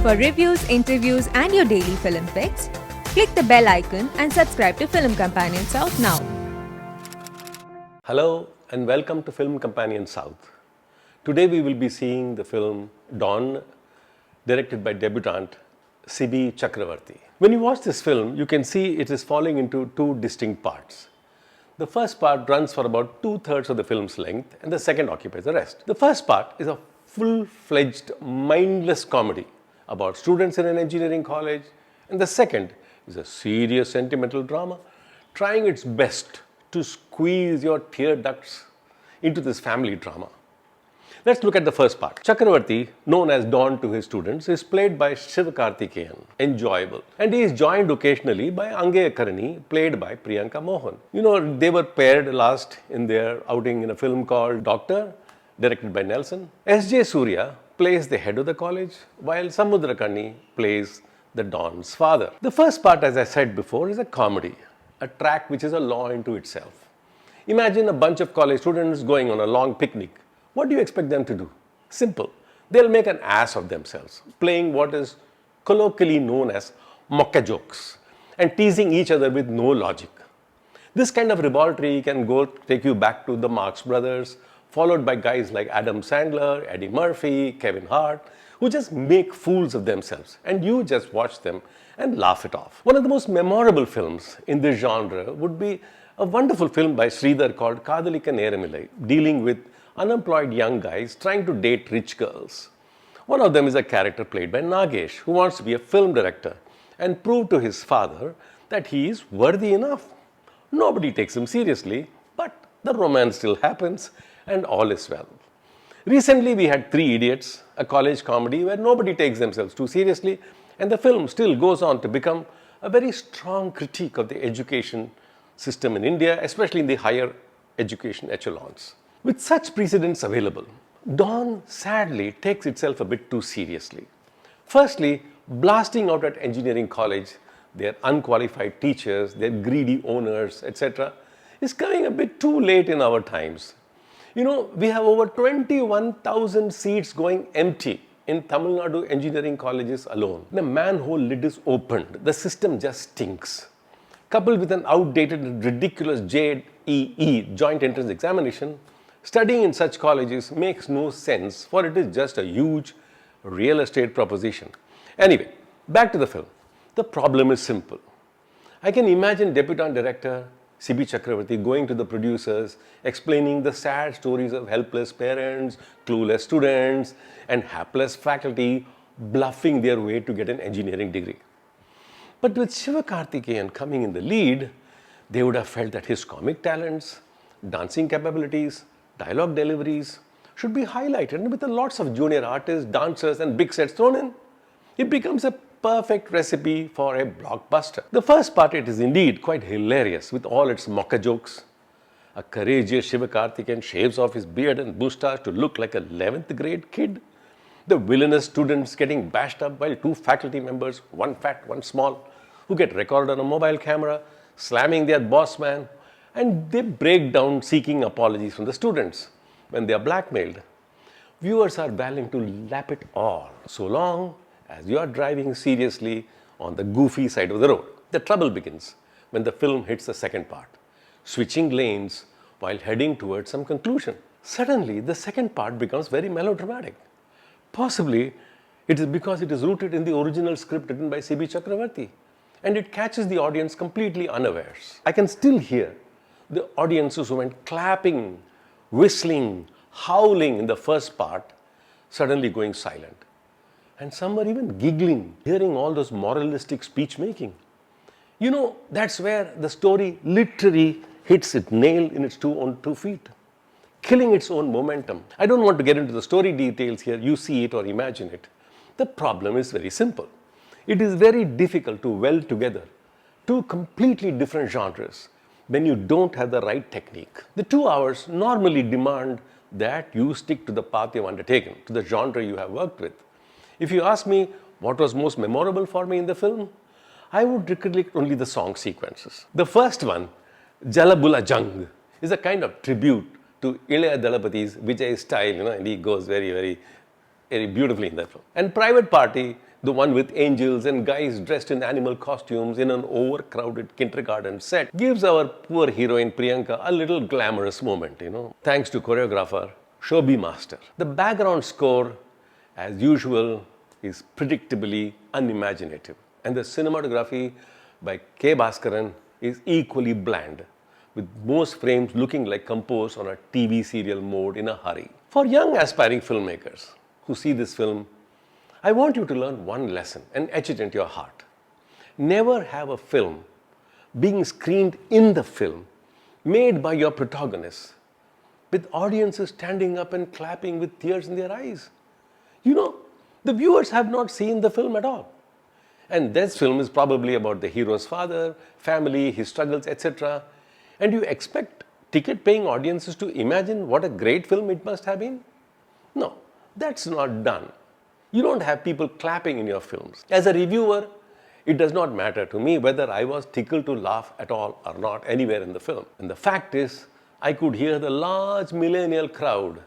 For reviews, interviews and your daily film picks, click the bell icon and subscribe to Film Companion South now. Hello and welcome to Film Companion South. Today we will be seeing the film Dawn, directed by debutante Cibi Chakaravarthi. When you watch this film, you can see it is falling into two distinct parts. The first part runs for about 2/3 of the film's length and the second occupies the rest. The first part is a full-fledged, mindless comedy about students in an engineering college, and the second is a serious sentimental drama trying its best to squeeze your tear ducts into this family drama. Let's look at the first part. Chakravarthi, known as Dawn to his students, is played by Sivakarthikeyan, enjoyable. And he is joined occasionally by Angeya Karani, played by Priyanka Mohan. You know, they were paired last in their outing in a film called Doctor, directed by Nelson. S.J. Suryah plays the head of the college, while Samudrakani plays the Dawn's father. The first part, as I said before, is a comedy, a track which is a law into itself. Imagine a bunch of college students going on a long picnic. What do you expect them to do? Simple. They'll make an ass of themselves, playing what is colloquially known as mocka jokes and teasing each other with no logic. This kind of ribaldry can take you back to the Marx Brothers, followed by guys like Adam Sandler, Eddie Murphy, Kevin Hart, who just make fools of themselves and you just watch them and laugh it off. One of the most memorable films in this genre would be a wonderful film by Sridhar called Kadhalika Neramillai, dealing with unemployed young guys trying to date rich girls. One of them is a character played by Nagesh, who wants to be a film director and prove to his father that he is worthy enough. Nobody takes him seriously, but the romance still happens and all is well. Recently we had Three Idiots, a college comedy where nobody takes themselves too seriously, and the film still goes on to become a very strong critique of the education system in India, especially in the higher education echelons. With such precedents available, Dawn sadly takes itself a bit too seriously. Firstly, blasting out at engineering college, their unqualified teachers, their greedy owners, etc., is coming a bit too late in our times. You know, we have over 21,000 seats going empty in Tamil Nadu engineering colleges alone. The manhole lid is opened, the system just stinks. Coupled with an outdated and ridiculous JEE, Joint Entrance Examination, studying in such colleges makes no sense, for it is just a huge real estate proposition. Anyway, back to the film. The problem is simple. I can imagine debutante director Cibi Chakaravarthi going to the producers, explaining the sad stories of helpless parents, clueless students, and hapless faculty bluffing their way to get an engineering degree. But with Sivakarthikeyan coming in the lead, they would have felt that his comic talents, dancing capabilities, dialogue deliveries should be highlighted, and with lots of junior artists, dancers and big sets thrown in, it becomes a perfect recipe for a blockbuster. The first part, it is indeed quite hilarious with all its mocka jokes. A courageous Sivakarthikeyan shaves off his beard and moustache to look like a 11th grade kid. The villainous students getting bashed up while two faculty members, one fat, one small, who get recorded on a mobile camera, slamming their boss man, and they break down seeking apologies from the students when they are blackmailed. Viewers are willing to lap it all, so long as you are driving seriously on the goofy side of the road. The trouble begins when the film hits the second part, switching lanes while heading towards some conclusion. Suddenly, the second part becomes very melodramatic. Possibly, it is because it is rooted in the original script written by Cibi Chakaravarthi, and it catches the audience completely unawares. I can still hear the audiences who went clapping, whistling, howling in the first part, suddenly going silent. And some were even giggling, hearing all those moralistic speech making. You know, that's where the story literally hits its nail in its own two feet, killing its own momentum. I don't want to get into the story details here, you see it or imagine it. The problem is very simple. It is very difficult to weld together two completely different genres when you don't have the right technique. The 2 hours normally demand that you stick to the path you've undertaken, to the genre you have worked with. If you ask me what was most memorable for me in the film, I would recollect only the song sequences. The first one, Jalabula Jang, is a kind of tribute to Ilayya Dalapathi's Vijay style, and he goes very, very, very beautifully in that film. And Private Party the one with angels and guys dressed in animal costumes in an overcrowded kindergarten set, gives our poor heroine Priyanka a little glamorous moment, thanks to choreographer Shobi Master. The background score, as usual, is predictably unimaginative, and the cinematography by K. Bhaskaran is equally bland, with most frames looking like composed on a TV serial mode in a hurry. For young aspiring filmmakers who see this film, I want you to learn one lesson and etch it into your heart. Never have a film being screened in the film made by your protagonists with audiences standing up and clapping with tears in their eyes. The viewers have not seen the film at all. And this film is probably about the hero's father, family, his struggles, etc. And you expect ticket-paying audiences to imagine what a great film it must have been? No, that's not done. You don't have people clapping in your films. As a reviewer, it does not matter to me whether I was tickled to laugh at all or not anywhere in the film. And the fact is, I could hear the large millennial crowd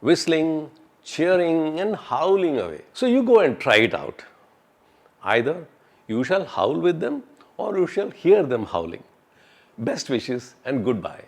whistling, cheering and howling away. So you go and try it out. Either you shall howl with them or you shall hear them howling. Best wishes and goodbye.